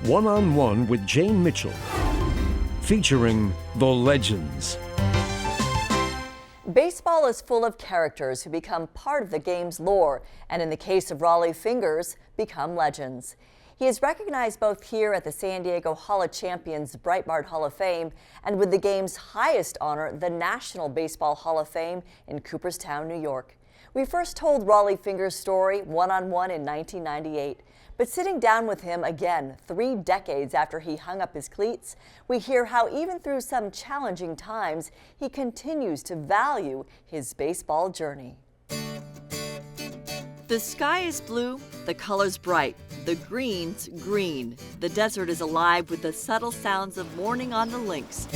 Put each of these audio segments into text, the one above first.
One-on-One with Jane Mitchell, featuring the legends. Baseball is full of characters who become part of the game's lore, and in the case of Rollie Fingers, become legends. He is recognized both here at the San Diego Hall of Champions Breitbart Hall of Fame and with the game's highest honor, the National Baseball Hall of Fame in Cooperstown, New York. We first told Rollie Fingers' story one-on-one in 1998. But sitting down with him again 3 decades after he hung up his cleats, we hear how even through some challenging times, he continues to value his baseball journey. The sky is blue, the colors bright, the greens green. The desert is alive with the subtle sounds of morning on the links.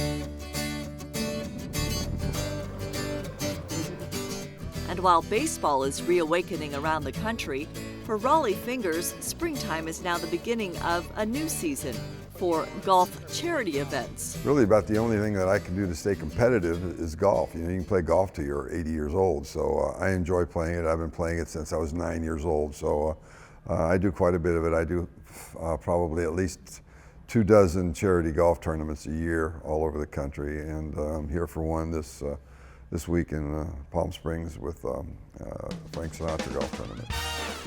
And while baseball is reawakening around the country, for Rollie Fingers, springtime is now the beginning of a new season for golf charity events. Really about the only thing that I can do to stay competitive is golf. You know, you can play golf till you're 80 years old, so I enjoy playing it. I've been playing it since I was 9 years old, so I do quite a bit of it. I do probably at least 24 charity golf tournaments a year all over the country, and I'm here for one this week in Palm Springs with Frank Sinatra golf tournament.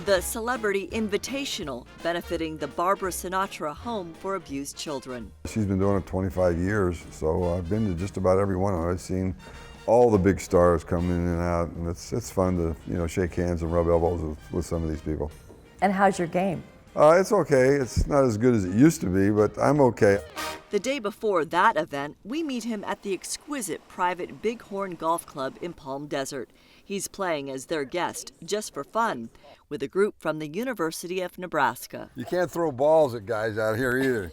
The Celebrity Invitational, benefiting the Barbara Sinatra Home for Abused Children. She's been doing it 25 years, so I've been to just about every one of them. I've seen all the big stars come in and out, and it's fun to shake hands and rub elbows with some of these people. And how's your game? It's okay. It's not as good as it used to be, but I'm okay. The day before that event, we meet him at the exquisite private Bighorn Golf Club in Palm Desert. He's playing as their guest, just for fun, with a group from the University of Nebraska. You can't throw balls at guys out here either.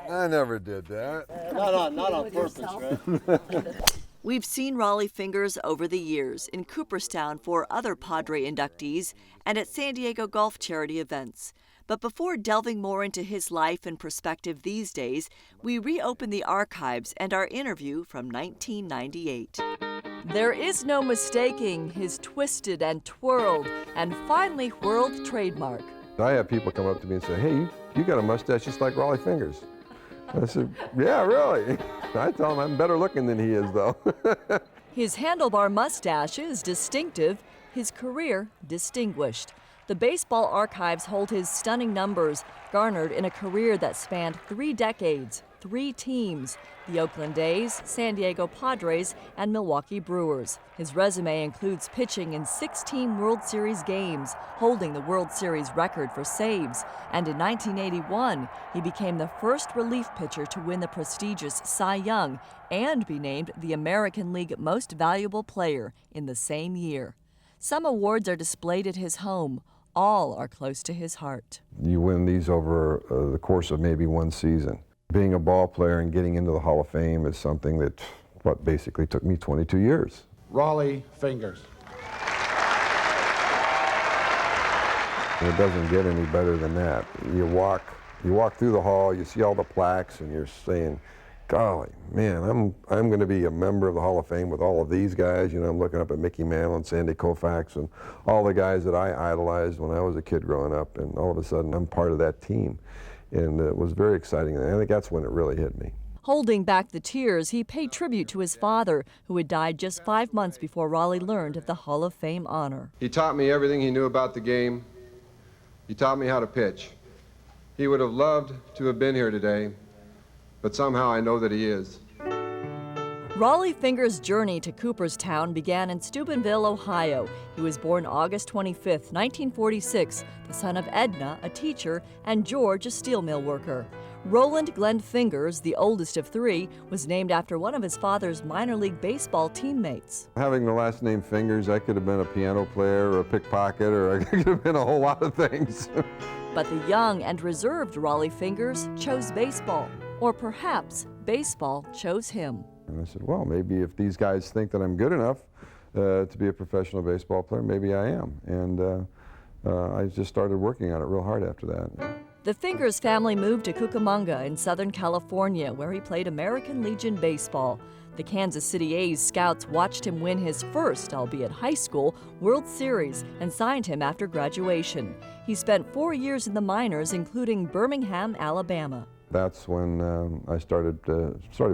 I never did that. Not on purpose, right? We've seen Rollie Fingers over the years in Cooperstown for other Padre inductees and at San Diego golf charity events. But before delving more into his life and perspective these days, we reopen the archives and our interview from 1998. There is no mistaking his twisted and twirled and finally whirled trademark. I have people come up to me and say, "Hey, you got a mustache just like Rollie Fingers." I said, "Yeah, really?" I tell him I'm better looking than he is, though. His handlebar mustache is distinctive, his career distinguished. The baseball archives hold his stunning numbers, garnered in a career that spanned 3 decades, 3 teams, the Oakland A's, San Diego Padres, and Milwaukee Brewers. His resume includes pitching in 16 World Series games, holding the World Series record for saves, and in 1981, he became the first relief pitcher to win the prestigious Cy Young and be named the American League Most Valuable Player in the same year. Some awards are displayed at his home. All are close to his heart. You win these over the course of maybe one season. Being a ball player and getting into the Hall of Fame is something that basically took me 22 years. Rollie Fingers. And it doesn't get any better than that. You walk through the hall, you see all the plaques, and you're saying, golly, man, I'm going to be a member of the Hall of Fame with all of these guys. You know, I'm looking up at Mickey Mantle and Sandy Koufax and all the guys that I idolized when I was a kid growing up, and all of a sudden I'm part of that team. And it was very exciting, and I think that's when it really hit me. Holding back the tears, he paid tribute to his father, who had died just 5 months before Rollie learned of the Hall of Fame honor. He taught me everything he knew about the game. He taught me how to pitch. He would have loved to have been here today, but somehow I know that he is. Rollie Fingers' journey to Cooperstown began in Steubenville, Ohio. He was born August 25, 1946, the son of Edna, a teacher, and George, a steel mill worker. Roland Glenn Fingers, the oldest of 3, was named after one of his father's minor league baseball teammates. Having the last name Fingers, I could have been a piano player or a pickpocket, or I could have been a whole lot of things. But the young and reserved Rollie Fingers chose baseball, or perhaps baseball chose him. And I said, well, maybe if these guys think that I'm good enough to be a professional baseball player, maybe I am. And I just started working on it real hard after that. The Fingers family moved to Cucamonga in Southern California, where he played American Legion baseball. The Kansas City A's scouts watched him win his first, albeit high school, World Series and signed him after graduation. He spent 4 years in the minors, including Birmingham, Alabama. That's when I started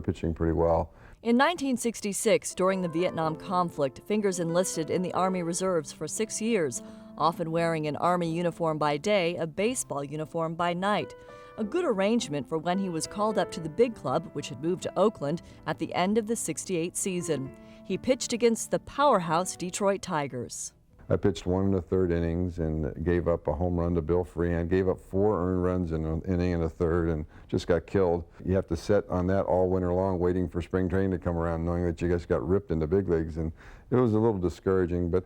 pitching pretty well. In 1966, during the Vietnam conflict, Fingers enlisted in the Army Reserves for 6 years, often wearing an Army uniform by day, a baseball uniform by night. A good arrangement for when he was called up to the big club, which had moved to Oakland, at the end of the '68 season. He pitched against the powerhouse Detroit Tigers. I pitched 1 1/3 innings and gave up a home run to Bill Freehan, gave up 4 earned runs in an inning and a third, and just got killed. You have to sit on that all winter long waiting for spring training to come around, knowing that you just got ripped into big leagues, and it was a little discouraging, but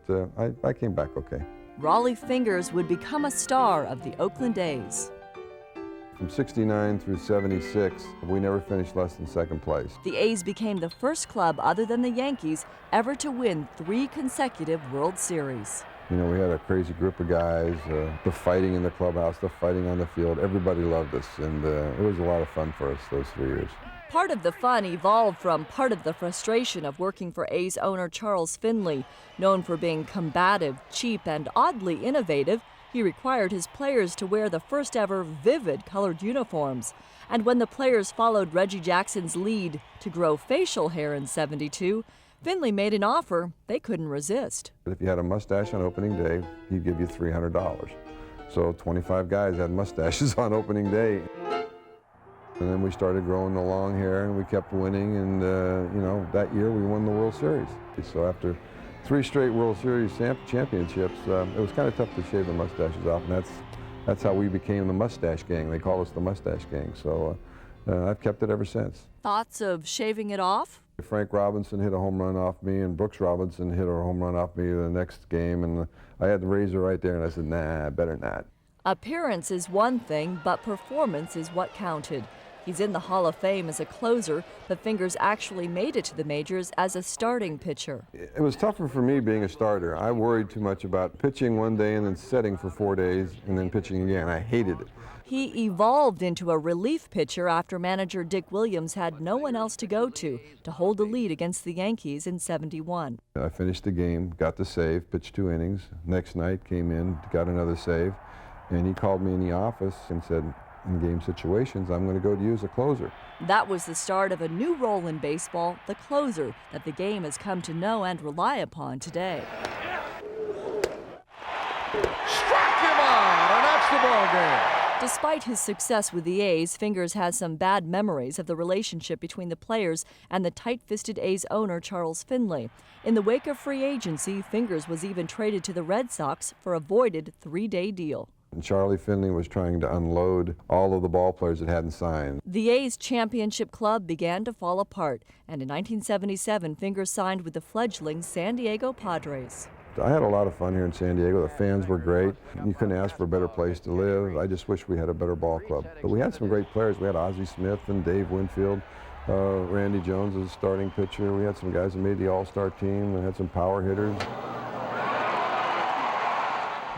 I came back okay. Rollie Fingers would become a star of the Oakland A's. From '69 through '76, we never finished less than second place. The A's became the first club other than the Yankees ever to win 3 consecutive World Series. You know, we had a crazy group of guys, the fighting in the clubhouse, the fighting on the field. Everybody loved us, and it was a lot of fun for us those 3 years. Part of the fun evolved from part of the frustration of working for A's owner Charles Finley. Known for being combative, cheap, and oddly innovative, he required his players to wear the first ever vivid colored uniforms. And when the players followed Reggie Jackson's lead to grow facial hair in '72, Finley made an offer they couldn't resist. If you had a mustache on opening day, he'd give you $300. So 25 guys had mustaches on opening day. And then we started growing the long hair, and we kept winning, and you know, that year we won the World Series. So after 3 straight World Series championships, it was kind of tough to shave the mustaches off, and that's how we became the Mustache Gang. They call us the Mustache Gang, so I've kept it ever since. Thoughts of shaving it off? Frank Robinson hit a home run off me, and Brooks Robinson hit a home run off me the next game, and I had the razor right there, and I said, nah, better not. Appearance is one thing, but performance is what counted. He's in the Hall of Fame as a closer, but Fingers actually made it to the majors as a starting pitcher. It was tougher for me being a starter. I worried too much about pitching one day and then setting for 4 days and then pitching again. I hated it. He evolved into a relief pitcher after manager Dick Williams had no one else to go to hold the lead against the Yankees in '71. I finished the game, got the save, pitched 2 innings. Next night came in, got another save, and he called me in the office and said, in game situations, I'm going to go to you as a closer. That was the start of a new role in baseball, the closer, that the game has come to know and rely upon today. Struck him out, and that's the ball game. Despite his success with the A's, Fingers has some bad memories of the relationship between the players and the tight-fisted A's owner Charles Finley. In the wake of free agency, Fingers was even traded to the Red Sox for a voided 3-day deal. And Charlie Finley was trying to unload all of the ball players that hadn't signed. The A's championship club began to fall apart, and in 1977, Fingers signed with the fledgling San Diego Padres. I had a lot of fun here in San Diego. The fans were great. You couldn't ask for a better place to live. I just wish we had a better ball club. But we had some great players. We had Ozzie Smith and Dave Winfield. Randy Jones was a starting pitcher. We had some guys that made the all-star team. We had some power hitters.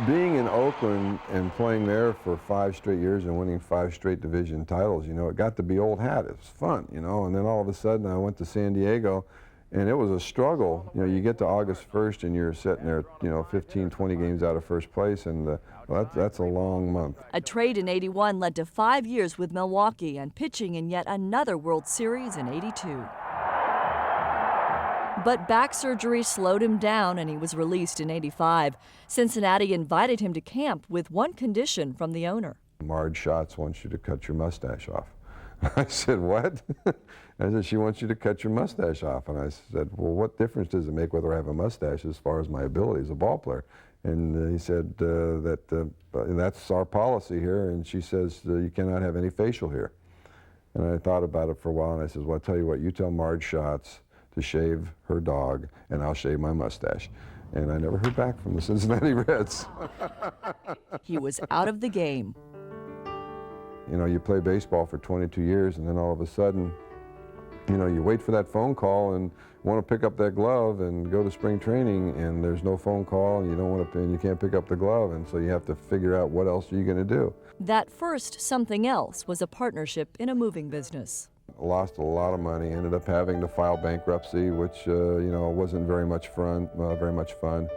Being in Oakland and playing there for 5 straight years and winning 5 straight division titles, you know, it got to be old hat. It was fun, you know, and then all of a sudden I went to San Diego, and it was a struggle. You know, you get to August 1st and you're sitting there, you know, 15, 20 games out of first place, and well, that's a long month. A trade in '81 led to 5 years with Milwaukee and pitching in yet another World Series in '82. But back surgery slowed him down, and he was released in '85. Cincinnati invited him to camp with one condition from the owner. Marge Schatz wants you to cut your mustache off. I said, what? I said, she wants you to cut your mustache off. And I said, well, what difference does it make whether I have a mustache as far as my ability as a ball player? And he said that's our policy here. And she says, you cannot have any facial hair. And I thought about it for a while, and I said, well, I'll tell you what, you tell Marge Schatz to shave her dog, and I'll shave my mustache. And I never heard back from the Cincinnati Reds. He was out of the game. You know, you play baseball for 22 years, and then all of a sudden, you know, you wait for that phone call and want to pick up that glove and go to spring training, and there's no phone call, and you don't want to, and you can't pick up the glove, and so you have to figure out what else are you going to do. That first something else was a partnership in a moving business. lost a lot of money, ended up having to file bankruptcy, which wasn't very much fun.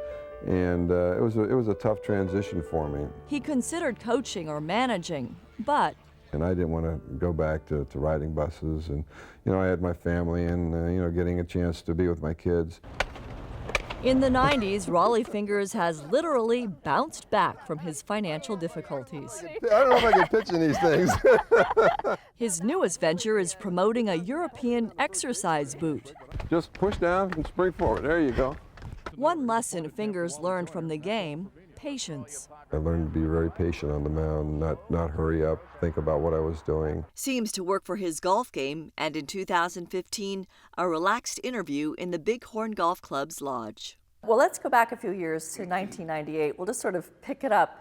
And it was a tough transition for me. He considered coaching or managing, but and I didn't want to go back to riding buses, and I had my family and getting a chance to be with my kids. In the 90s, Rollie Fingers has literally bounced back from his financial difficulties. I don't know if I can pitch in these things. His newest venture is promoting a European exercise boot. Just push down and spring forward. There you go. One lesson Fingers learned from the game: patience. I learned to be very patient on the mound, not hurry up, think about what I was doing. Seems to work for his golf game, and in 2015, a relaxed interview in the Bighorn Golf Club's lodge. Well, let's go back a few years to 1998. We'll just sort of pick it up.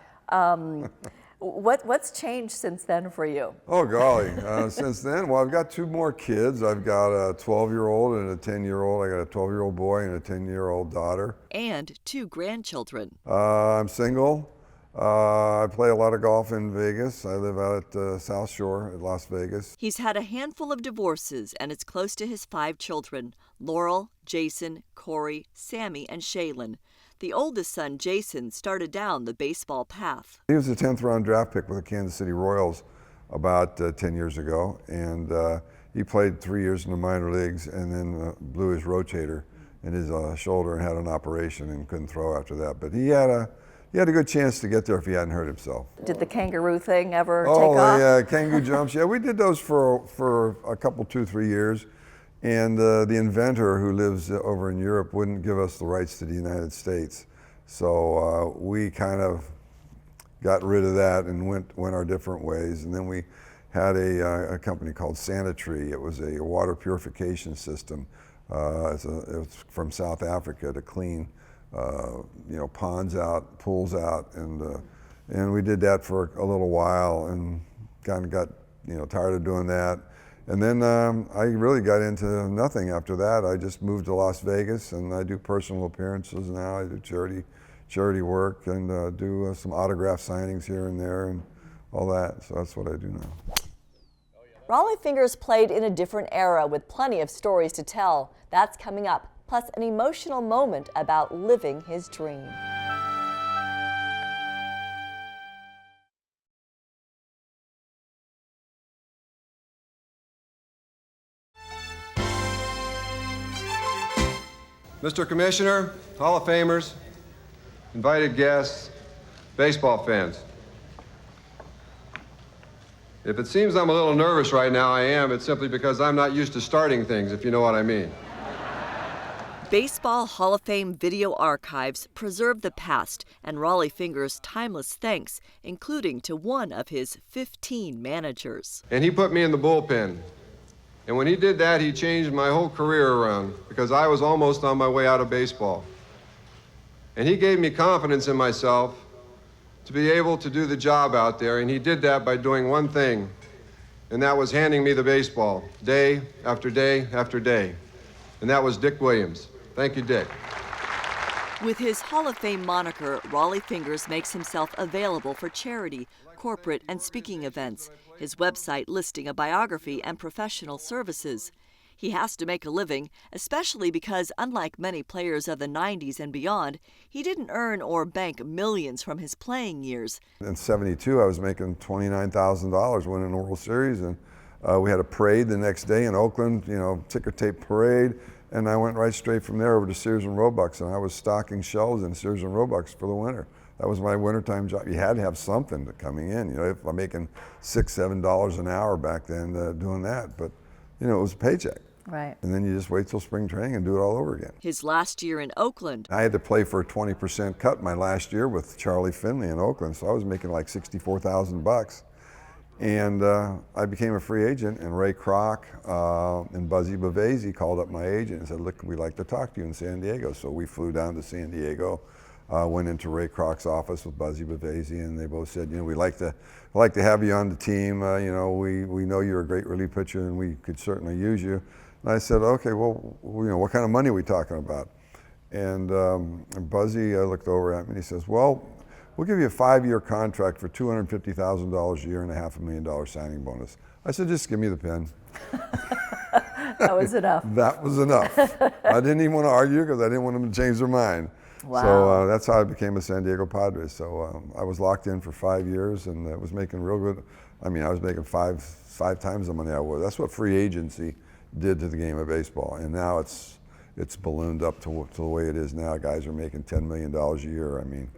What's changed since then for you? Oh, golly. Since then, well, I've got two more kids. I've got a 12-year-old and a 10-year-old. I got a 12-year-old boy and a 10-year-old daughter. And two grandchildren. I'm single. I play a lot of golf in Vegas. I live out at the South Shore at Las Vegas. He's had a handful of divorces, and it's close to his 5 children: Laurel, Jason, Corey, Sammy, and Shaylin. The oldest son, Jason, started down the baseball path. He was a 10th round draft pick with the Kansas City Royals about 10 years ago, and he played 3 years in the minor leagues and then blew his rotator in his shoulder and had an operation and couldn't throw after that. But he had a good chance to get there if he hadn't hurt himself. Did the kangaroo thing ever take off? Oh, yeah, kangaroo jumps. Yeah, we did those for a couple, 2-3 years. And the inventor, who lives over in Europe, wouldn't give us the rights to the United States. So we kind of got rid of that and went our different ways. And then we had a company called Sanitree. It was a water purification system. It was from South Africa to clean ponds out, pools out, and we did that for a little while and kind of got tired of doing that. And then I really got into nothing after that. I just moved to Las Vegas, and I do personal appearances now. I do charity work and do some autograph signings here and there and all that. So that's what I do now. Rollie Fingers played in a different era with plenty of stories to tell. That's coming up, plus an emotional moment about living his dream. Mr. Commissioner, Hall of Famers, invited guests, baseball fans. If it seems I'm a little nervous right now, I am. It's simply because I'm not used to starting things, if you know what I mean. Baseball Hall of Fame video archives preserve the past and Rollie Fingers' timeless thanks, including to one of his 15 managers. And he put me in the bullpen. And when he did that, he changed my whole career around because I was almost on my way out of baseball. And he gave me confidence in myself to be able to do the job out there, and he did that by doing one thing, and that was handing me the baseball day after day after day. And that was Dick Williams. Thank you, Dick. With his Hall of Fame moniker, Rollie Fingers makes himself available for charity, corporate, and speaking events, his website listing a biography and professional services. He has to make a living, especially because, unlike many players of the 90s and beyond, he didn't earn or bank millions from his playing years. In '72, I was making $29,000 winning the World Series, and we had a parade the next day in Oakland, ticker tape parade, and I went right straight from there over to Sears and Roebuck's, and I was stocking shelves in Sears and Roebuck's for the winter. That was my wintertime job. You had to have something coming in. If I'm making $6, $7 an hour back then doing that, but it was a paycheck. Right. And then you just wait till spring training and do it all over again. His last year in Oakland. I had to play for a 20% cut my last year with Charlie Finley in Oakland, so I was making like $64,000. And I became a free agent, and Ray Kroc and Buzzy Bavasi called up my agent and said, look, we'd like to talk to you in San Diego. So we flew down to San Diego, went into Ray Kroc's office with Buzzy Bavasi, and they both said, we'd like to have you on the team. We know you're a great relief pitcher, and we could certainly use you. And I said, okay, well, what kind of money are we talking about? And Buzzy looked over at me and he says, well, we'll give you a 5-year contract for $250,000 a year and a $500,000 signing bonus. I said, just give me the pen. That was enough. That was enough. I didn't even want to argue because I didn't want them to change their mind. Wow. So that's how I became a San Diego Padre. So I was locked in for 5 years and was making real good. I mean, I was making five times the money I was. That's what free agency did to the game of baseball. And now it's ballooned up to the way it is now. Guys are making $10 million a year. I mean,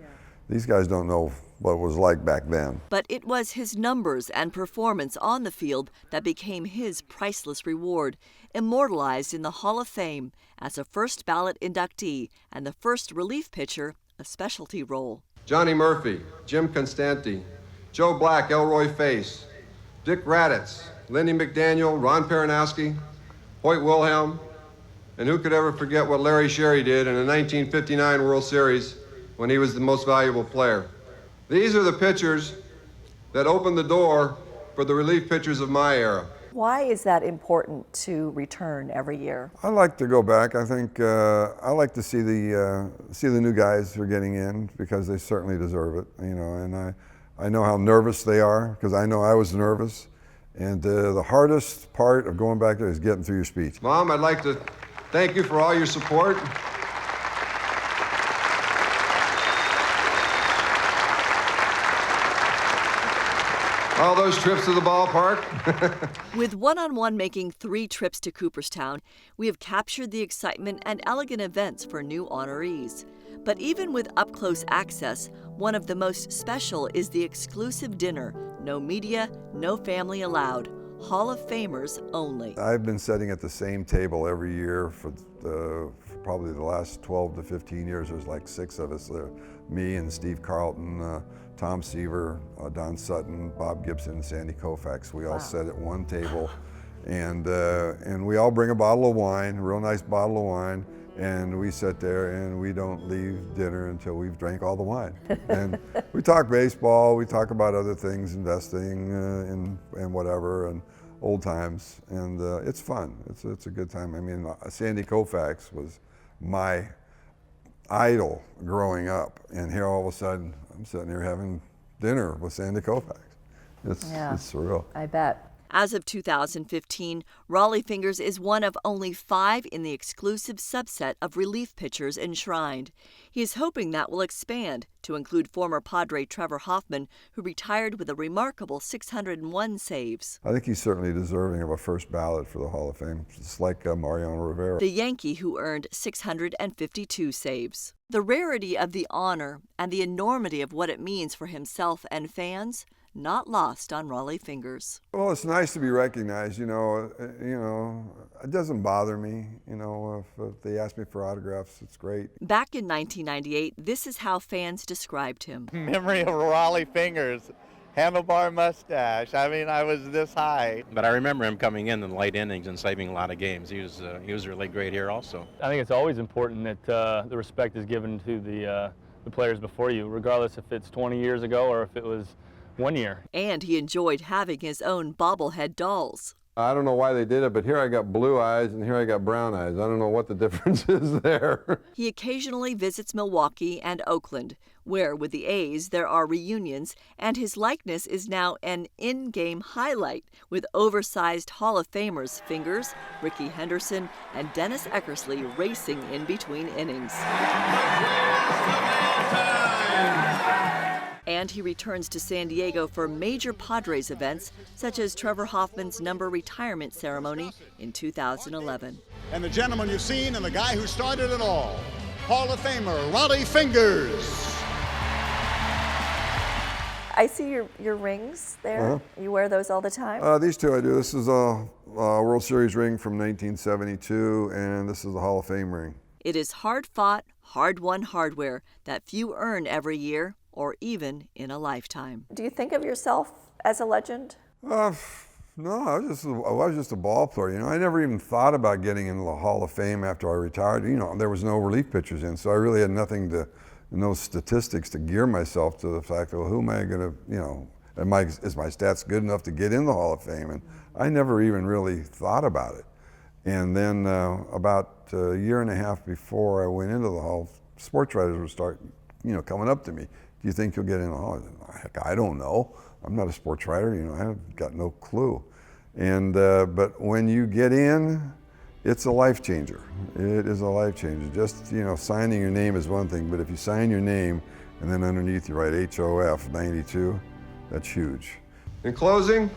these guys don't know what it was like back then. But it was his numbers and performance on the field that became his priceless reward, immortalized in the Hall of Fame as a first ballot inductee and the first relief pitcher, a specialty role. Johnny Murphy, Jim Constanti, Joe Black, Elroy Face, Dick Raditz, Lindy McDaniel, Ron Peronowski, Hoyt Wilhelm, and who could ever forget what Larry Sherry did in the 1959 World Series when he was the most valuable player. These are the pitchers that opened the door for the relief pitchers of my era. Why is that important to return every year? I like to go back. I think I like to see the new guys who are getting in because they certainly deserve it. You know, and I know how nervous they are because I know I was nervous. And the hardest part of going back there is getting through your speech. Mom, I'd like to thank you for all your support. All those trips to the ballpark. With one-on-one making 3 trips to Cooperstown, we have captured the excitement and elegant events for new honorees. But even with up-close access, one of the most special is the exclusive dinner. No media, no family allowed. Hall of Famers only. I've been sitting at the same table every year for probably the last 12 to 15 years. There's like 6 of us there. Me and Steve Carlton, Tom Seaver, Don Sutton, Bob Gibson, and Sandy Koufax. We all sit at one table, and we all bring a bottle of wine, a real nice bottle of wine, and we sit there and we don't leave dinner until we've drank all the wine. And we talk baseball, we talk about other things, investing and whatever, and old times, and it's fun. It's a good time. I mean, Sandy Koufax was my idol growing up, and here all of a sudden I'm sitting here having dinner with Sandy Koufax. It's surreal. I bet. As of 2015, Rollie Fingers is one of only 5 in the exclusive subset of relief pitchers enshrined. He is hoping that will expand to include former Padre Trevor Hoffman, who retired with a remarkable 601 saves. I think he's certainly deserving of a first ballot for the Hall of Fame, just like Mariano Rivera. The Yankee who earned 652 saves. The rarity of the honor and the enormity of what it means for himself and fans, not lost on Rollie Fingers. Well, it's nice to be recognized. You know, it doesn't bother me. You know, if they ask me for autographs, it's great. Back in 1998, this is how fans described him. Memory of Rollie Fingers, handlebar mustache. I mean, I was this high. But I remember him coming in the late innings and saving a lot of games. He was really great here also. I think it's always important that the respect is given to the players before you, regardless if it's 20 years ago or if it was 1 year. And he enjoyed having his own bobblehead dolls. I don't know why they did it, but here I got blue eyes and here I got brown eyes. I don't know what the difference is there. He occasionally visits Milwaukee and Oakland, where with the A's there are reunions, and his likeness is now an in-game highlight with oversized Hall of Famers Fingers, Rickey Henderson, and Dennis Eckersley racing in between innings. And he returns to San Diego for major Padres events, such as Trevor Hoffman's number retirement ceremony in 2011. And the gentleman you've seen and the guy who started it all, Hall of Famer Rollie Fingers. I see your rings there. You wear those all the time? These 2 I do. This is a World Series ring from 1972, and this is the Hall of Fame ring. It is hard-fought, hard-won hardware that few earn every year, or even in a lifetime. Do you think of yourself as a legend? No, I was just a ball player. You know, I never even thought about getting into the Hall of Fame after I retired. You know, there was no relief pitchers in, so I really had no statistics to gear myself to the fact of, well, who am I going to, you know, is my stats good enough to get in the Hall of Fame? And I never even really thought about it. And then about a year and a half before I went into the Hall, sports writers would start, you know, coming up to me. do you think you'll get in? Oh, heck, I don't know. I'm not a sports writer, you know, I've got no clue. And, but when you get in, it's a life changer. It is a life changer. Just, you know, signing your name is one thing, but if you sign your name and then underneath you write HOF 92, that's huge. In closing,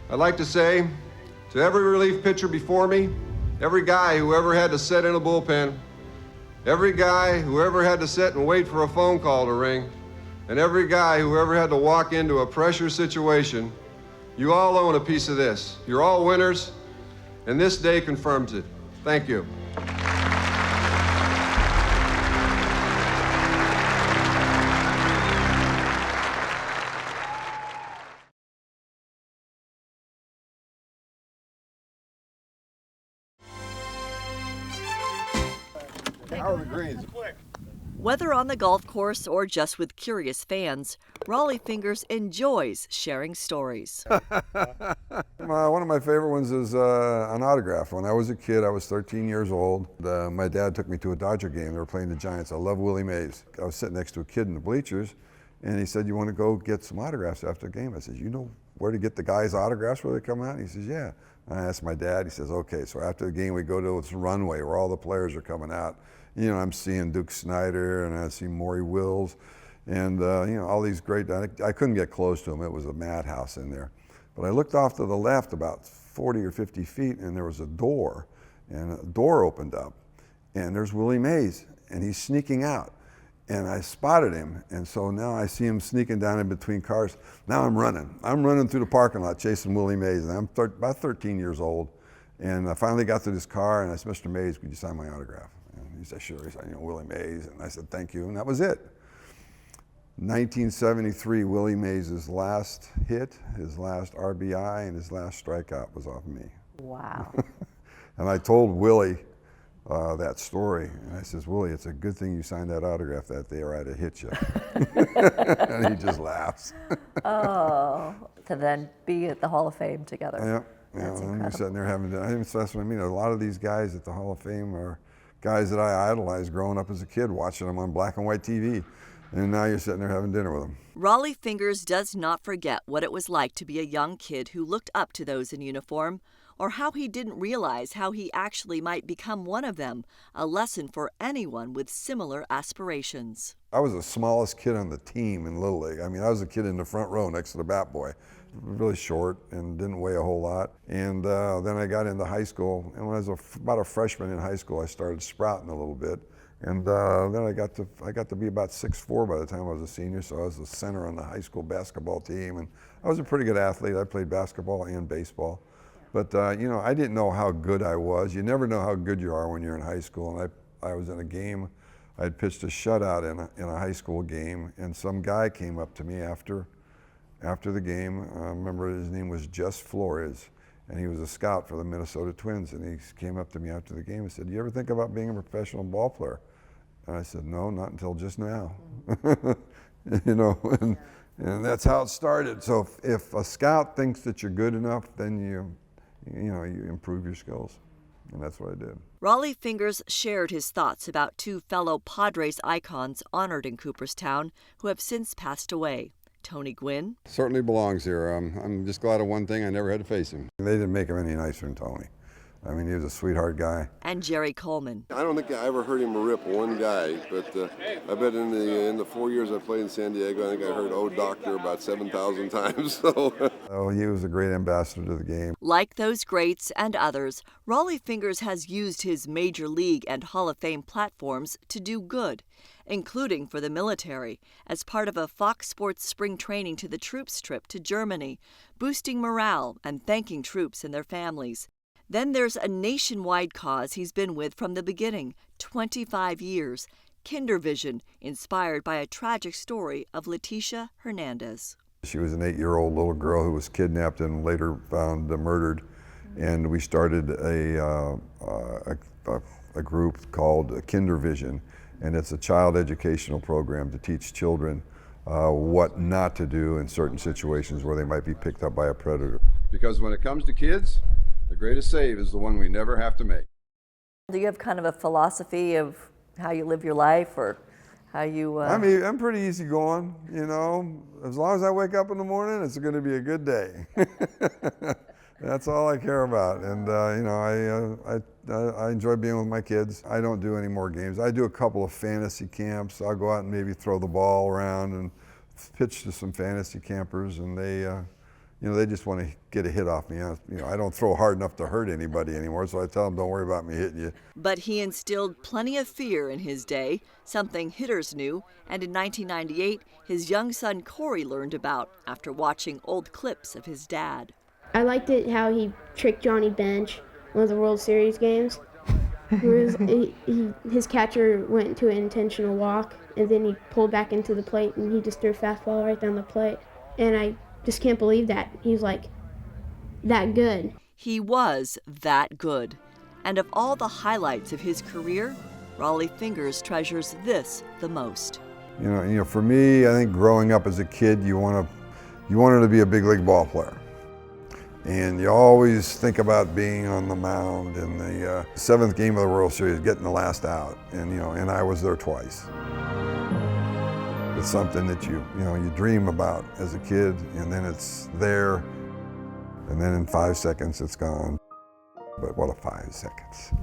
I'd like to say to every relief pitcher before me, every guy who ever had to sit in a bullpen, every guy who ever had to sit and wait for a phone call to ring, and every guy who ever had to walk into a pressure situation, you all own a piece of this. You're all winners, and this day confirms it. Thank you. How are the greens? Whether on the golf course or just with curious fans, Rollie Fingers enjoys sharing stories. One of my favorite ones is an autograph. When I was a kid, I was 13 years old. My dad took me to a Dodger game. They were playing the Giants. I love Willie Mays. I was sitting next to a kid in the bleachers, and he said, "You want to go get some autographs after the game?" I said, "You know where to get the guys' autographs where they come out?" And he says, "Yeah." And I asked my dad. He says, "Okay." So after the game, we go to this runway where all the players are coming out. You know, I'm seeing Duke Snyder, and I see Maury Wills, and you know, all these great. I couldn't get close to them. It was a madhouse in there. But I looked off to the left about 40 or 50 feet, and there was a door, and a door opened up, and there's Willie Mays, and he's sneaking out, and I spotted him, and so now I see him sneaking down in between cars. Now I'm running through the parking lot chasing Willie Mays, and I'm about 13 years old, and I finally got to this car, and I said, "Mr. Mays, could you sign my autograph?" And he said, "Sure." He said, "You know, Willie Mays," and I said, "Thank you," and that was it. 1973, Willie Mays' last hit, his last RBI, and his last strikeout was off me. Wow. And I told Willie that story, and I says, "Willie, it's a good thing you signed that autograph that day, or I'd have hit you." And he just laughs. Oh, to then be at the Hall of Fame together. Yeah, That's and we're incredible. sitting there having dinner. I think that's what I mean. A lot of these guys at the Hall of Fame are guys that I idolized growing up as a kid, watching them on black and white TV. And now you're sitting there having dinner with them. Rollie Fingers does not forget what it was like to be a young kid who looked up to those in uniform, or how he didn't realize how he actually might become one of them, a lesson for anyone with similar aspirations. I was the smallest kid on the team in Little League. I mean, I was a kid in the front row next to the bat boy. Really short and didn't weigh a whole lot. And then I got into high school, and when I was about a freshman in high school, I started sprouting a little bit. And then I got to be about 6'4" by the time I was a senior, so I was the center on the high school basketball team, and I was a pretty good athlete. I played basketball and baseball. But you know, I didn't know how good I was. You never know how good you are when you're in high school. And I was in a game, I had pitched a shutout in a high school game, and some guy came up to me after the game. I remember his name was Jess Flores, and he was a scout for the Minnesota Twins, and he came up to me after the game and said, "Do you ever think about being a professional ball player?" And I said, "No, not until just now." You know, and that's how it started. So if a scout thinks that you're good enough, then you improve your skills, and that's what I did. Rollie Fingers shared his thoughts about two fellow Padres icons honored in Cooperstown who have since passed away. Tony Gwynn. Certainly belongs here. I'm just glad of one thing, I never had to face him. They didn't make him any nicer than Tony. I mean, he was a sweetheart guy. And Jerry Coleman. I don't think I ever heard him rip one guy, but I bet in the 4 years I played in San Diego, I think I heard "Oh Doctor" about 7,000 times. So. Oh, he was a great ambassador to the game. Like those greats and others, Rollie Fingers has used his Major League and Hall of Fame platforms to do good, including for the military, as part of a Fox Sports spring training to the troops trip to Germany, boosting morale and thanking troops and their families. Then there's a nationwide cause he's been with from the beginning, 25 years, Kindervision, inspired by a tragic story of Leticia Hernandez. She was an 8-year-old little girl who was kidnapped and later found murdered, and we started a group called Kindervision, and it's a child educational program to teach children what not to do in certain situations where they might be picked up by a predator. Because when it comes to kids, the greatest save is the one we never have to make. Do you have kind of a philosophy of how you live your life, or How you? I'm pretty easygoing, you know. As long as I wake up in the morning, it's going to be a good day. That's all I care about. And you know, I enjoy being with my kids. I don't do any more games. I do a couple of fantasy camps. I'll go out and maybe throw the ball around and pitch to some fantasy campers, and they, you know, they just want to get a hit off me. You know, I don't throw hard enough to hurt anybody anymore, so I tell them, don't worry about me hitting you. But he instilled plenty of fear in his day, something hitters knew, and in 1998, his young son Corey learned about after watching old clips of his dad. I liked it how he tricked Johnny Bench, one of the World Series games. His catcher went to an intentional walk, and then he pulled back into the plate, and he just threw a fastball right down the plate. And I just can't believe that. He was like that good. He was that good. And of all the highlights of his career, Rollie Fingers treasures this the most. You know, for me, I think growing up as a kid, you wanted to be a big league ball player. And you always think about being on the mound in the seventh game of the World Series, getting the last out. And, you know, and I was there twice. It's something that you dream about as a kid, and then it's there, and then in 5 seconds it's gone. But what a 5 seconds.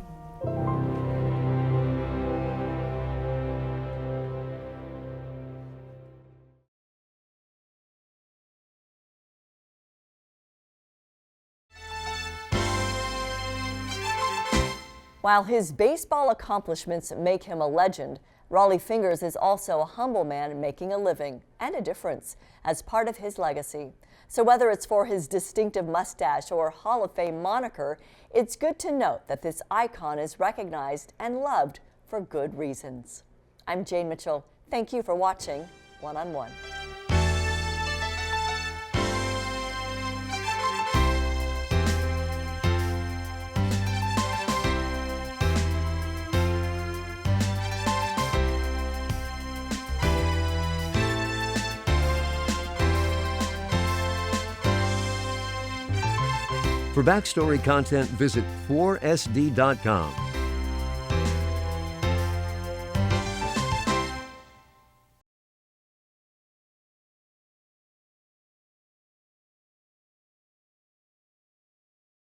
While his baseball accomplishments make him a legend, Rollie Fingers is also a humble man making a living and a difference as part of his legacy. So whether it's for his distinctive mustache or Hall of Fame moniker, it's good to note that this icon is recognized and loved for good reasons. I'm Jane Mitchell. Thank you for watching One on One. For backstory content, visit 4sd.com.